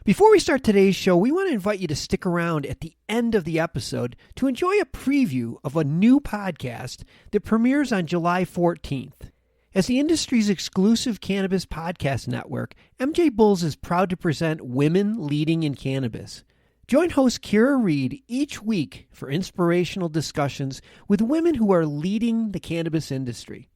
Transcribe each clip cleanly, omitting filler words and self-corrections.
Before we start today's show, we want to invite you to stick around at the end of the episode to enjoy a preview of a new podcast that premieres on July 14th. As the industry's exclusive cannabis podcast network, MJBulls is proud to present Women Leading in Cannabis. Join host Kira Reed each week for inspirational discussions with women who are leading the cannabis industry.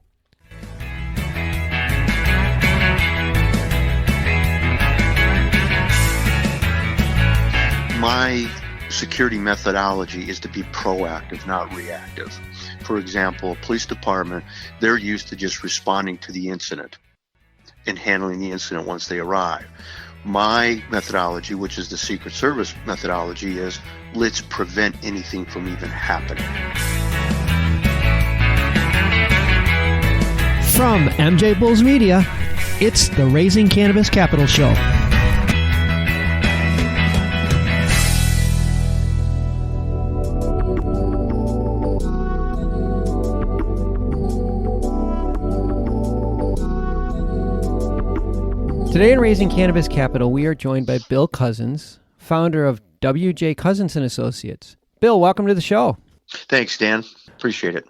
My security methodology is to be proactive, not reactive. For example, police department, they're used to just responding to the incident and handling the incident once they arrive. My methodology, which is the Secret Service methodology, is let's prevent anything from even happening. From MJBulls Media, it's the Raising Cannabis Capital Show. Today in Raising Cannabis Capital, we are joined by Bill Cousins, founder of W.J. Cousins & Associates. Bill, welcome to the show. Thanks, Dan. Appreciate it.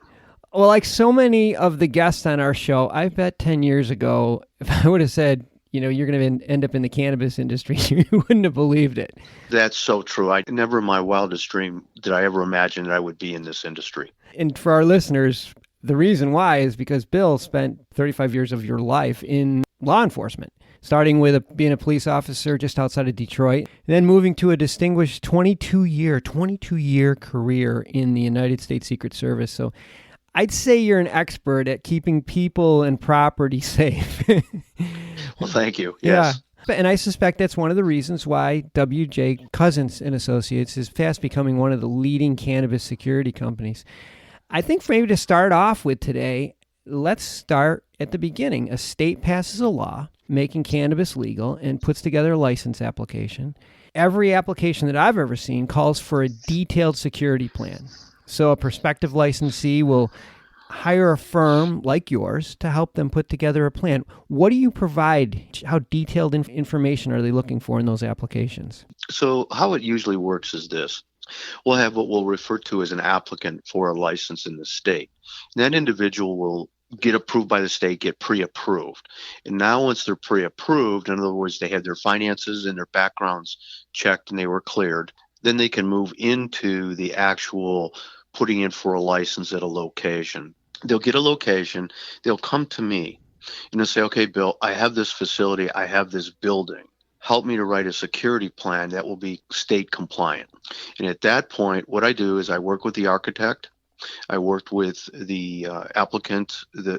Well, like so many of the guests on our show, I bet 10 years ago, if I would have said, you're going to end up in the cannabis industry, you wouldn't have believed it. That's so true. I never in my wildest dream did I ever imagine that I would be in this industry. And for our listeners, the reason why is because Bill spent 35 years of your life in law enforcement, starting with being a police officer just outside of Detroit, then moving to a distinguished 22-year career in the United States Secret Service. So I'd say you're an expert at keeping people and property safe. Well, thank you. Yes. Yeah. And I suspect that's one of the reasons why W.J. Cousins & Associates is fast becoming one of the leading cannabis security companies. I think maybe to start off with today, let's start at the beginning. A state passes a law making cannabis legal and puts together a license application. Every application that I've ever seen calls for a detailed security plan. So a prospective licensee will hire a firm like yours to help them put together a plan. What do you provide? How detailed information are they looking for in those applications? So how it usually works is this. We'll have what we'll refer to as an applicant for a license in the state. And that individual will get approved by the state, get pre-approved. And now once they're pre-approved, in other words, they have their finances and their backgrounds checked and they were cleared, then they can move into the actual putting in for a license at a location. They'll get a location, they'll come to me, and they'll say, okay, Bill, I have this facility, I have this building. Help me to write a security plan that will be state compliant. And at that point, what I do is I work with the architect. I worked with the applicant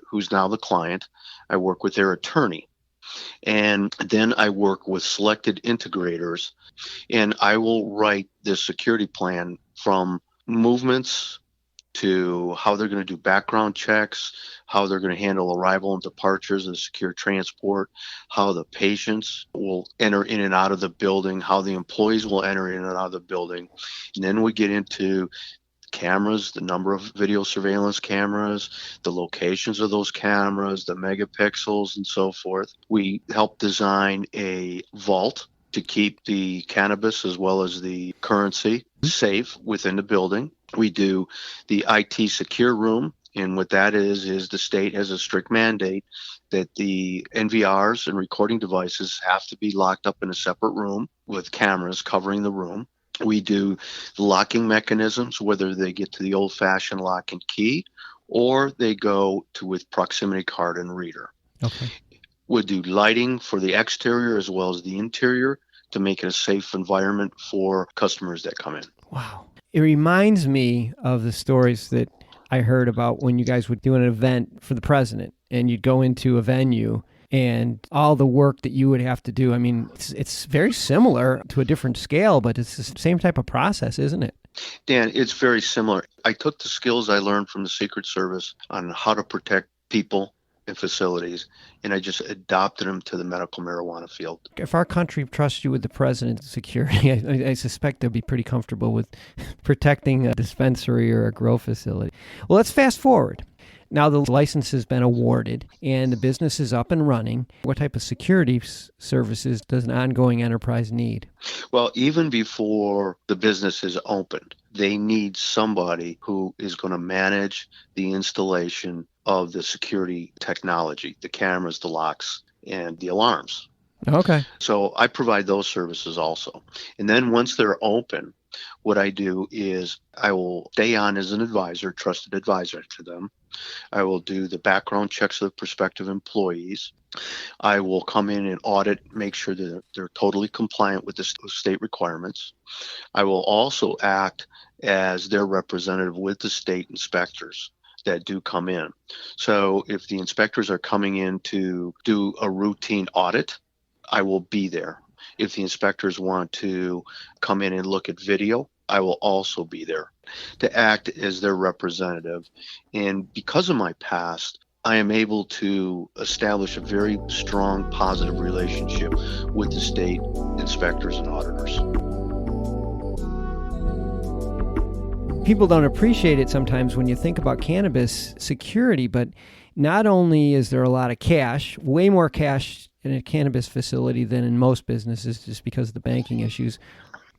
who's now the client. I work with their attorney. And then I work with selected integrators. And I will write this security plan from movements to how they're going to do background checks, how they're going to handle arrival and departures and secure transport, how the patients will enter in and out of the building, how the employees will enter in and out of the building. And then we get into cameras, the number of video surveillance cameras, the locations of those cameras, the megapixels, and so forth. We help design a vault to keep the cannabis as well as the currency safe within the building. We do the IT secure room, and what that is the state has a strict mandate that the NVRs and recording devices have to be locked up in a separate room with cameras covering the room. We do locking mechanisms, whether they get to the old-fashioned lock and key or they go to with proximity card and reader. Okay. We do lighting for the exterior as well as the interior to make it a safe environment for customers that come in. Wow. It reminds me of the stories that I heard about when you guys would do an event for the president and you'd go into a venue and all the work that you would have to do. I mean, it's very similar to a different scale, but it's the same type of process, isn't it? Dan, it's very similar. I took the skills I learned from the Secret Service on how to protect people and facilities, and I just adopted them to the medical marijuana field. If our country trusts you with the president's security, I suspect they'll be pretty comfortable with protecting a dispensary or a grow facility. Well, let's fast forward. Now the license has been awarded and the business is up and running. What type of security services does an ongoing enterprise need? Well, even before the business is opened, they need somebody who is going to manage the installation of the security technology, the cameras, the locks, and the alarms. Okay. So I provide those services also. And then once they're open, what I do is I will stay on as an advisor, trusted advisor to them. I will do the background checks of the prospective employees. I will come in and audit, make sure that they're totally compliant with the state requirements. I will also act as their representative with the state inspectors that do come in. So if the inspectors are coming in to do a routine audit, I will be there. If the inspectors want to come in and look at video, I will also be there to act as their representative. And because of my past, I am able to establish a very strong, positive relationship with the state inspectors and auditors. People don't appreciate it sometimes when you think about cannabis security, but not only is there a lot of cash, way more cash in a cannabis facility than in most businesses just because of the banking issues,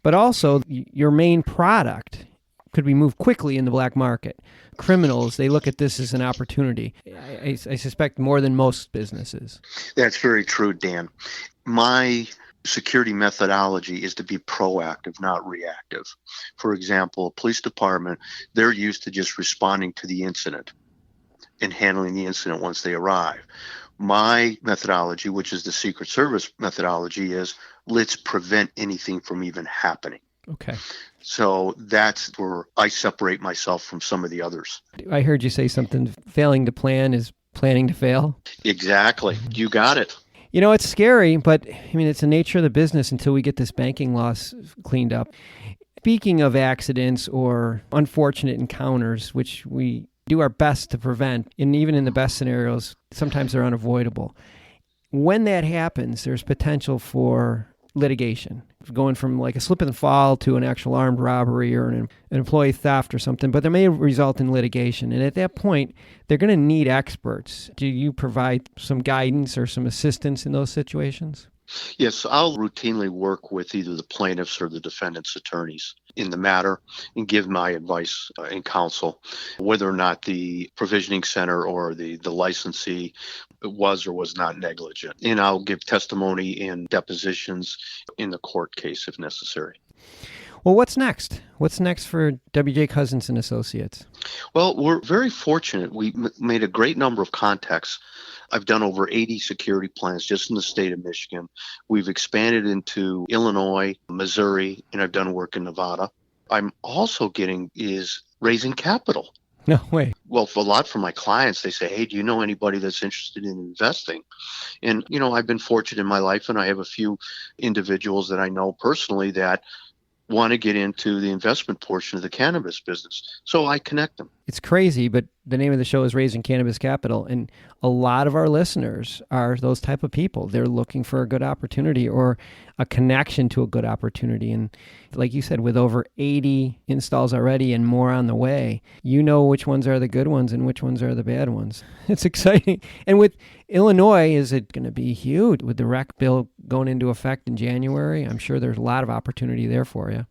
but also your main product could be moved quickly in the black market. Criminals, they look at this as an opportunity. I suspect more than most businesses. That's very true, Dan. My security methodology is to be proactive, not reactive. For example, a police department, they're used to just responding to the incident and handling the incident once they arrive. My methodology, which is the Secret Service methodology, is let's prevent anything from even happening. Okay. So that's where I separate myself from some of the others. I heard you say something, failing to plan is planning to fail. Exactly. You got it. You know, it's scary, but I mean, it's the nature of the business until we get this banking loss cleaned up. Speaking of accidents or unfortunate encounters, which we do our best to prevent, and even in the best scenarios, sometimes they're unavoidable. When that happens, there's potential for litigation, going from like a slip and fall to an actual armed robbery or an employee theft or something, but there may result in litigation. And at that point, they're going to need experts. Do you provide some guidance or some assistance in those situations? Yes, I'll routinely work with either the plaintiffs or the defendant's attorneys in the matter and give my advice and counsel, whether or not the provisioning center or the licensee was or was not negligent. And I'll give testimony in depositions in the court case if necessary. Well, what's next? What's next for W.J. Cousins and Associates? Well, we're very fortunate. We made a great number of contacts. I've done over 80 security plans just in the state of Michigan. We've expanded into Illinois, Missouri, and I've done work in Nevada. I'm also raising capital. No way. Well, a lot from my clients, they say, hey, do you know anybody that's interested in investing? And, I've been fortunate in my life, and I have a few individuals that I know personally that want to get into the investment portion of the cannabis business. So I connect them. It's crazy, but the name of the show is Raising Cannabis Capital. And a lot of our listeners are those type of people. They're looking for a good opportunity or a connection to a good opportunity. And like you said, with over 80 installs already and more on the way, you know which ones are the good ones and which ones are the bad ones. It's exciting. And with Illinois, is it going to be huge? With the rec bill going into effect in January, I'm sure there's a lot of opportunity there for you.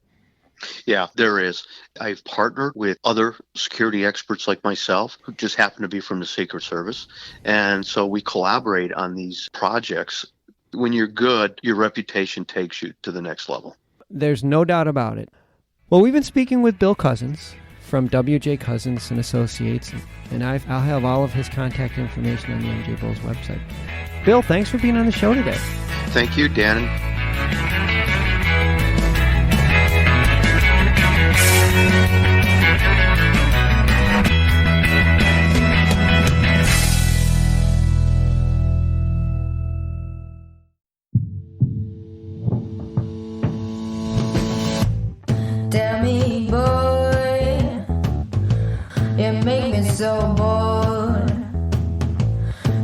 Yeah, there is. I've partnered with other security experts like myself who just happen to be from the Secret Service. And so we collaborate on these projects. When you're good, your reputation takes you to the next level. There's no doubt about it. Well, we've been speaking with Bill Cousins from W.J. Cousins and Associates, and I'll have all of his contact information on the MJBulls website. Bill, thanks for being on the show today. Thank you, Dan. Tell me, boy, you make me so bored.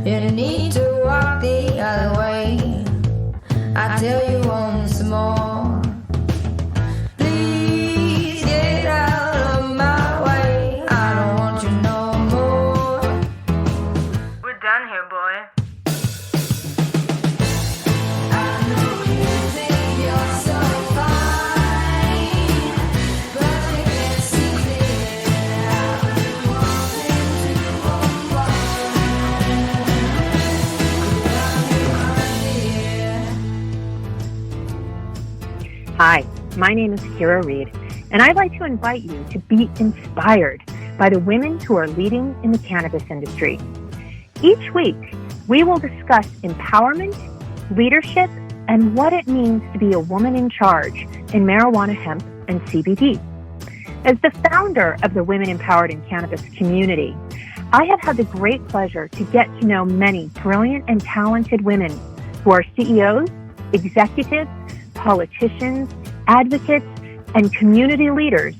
You need to walk the other way. I tell you once more, please get out of my way. I don't want you no more. Hi, my name is Kira Reed, and I'd like to invite you to be inspired by the women who are leading in the cannabis industry. Each week, we will discuss empowerment, leadership, and what it means to be a woman in charge in marijuana, hemp, and CBD. As the founder of the Women Empowered in Cannabis community, I have had the great pleasure to get to know many brilliant and talented women who are CEOs, executives, politicians, advocates, and community leaders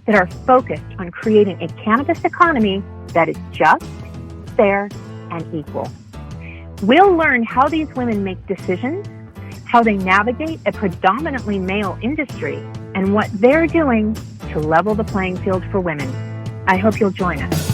that are focused on creating a cannabis economy that is just, fair, and equal. We'll learn how these women make decisions, how they navigate a predominantly male industry, and what they're doing to level the playing field for women. I hope you'll join us.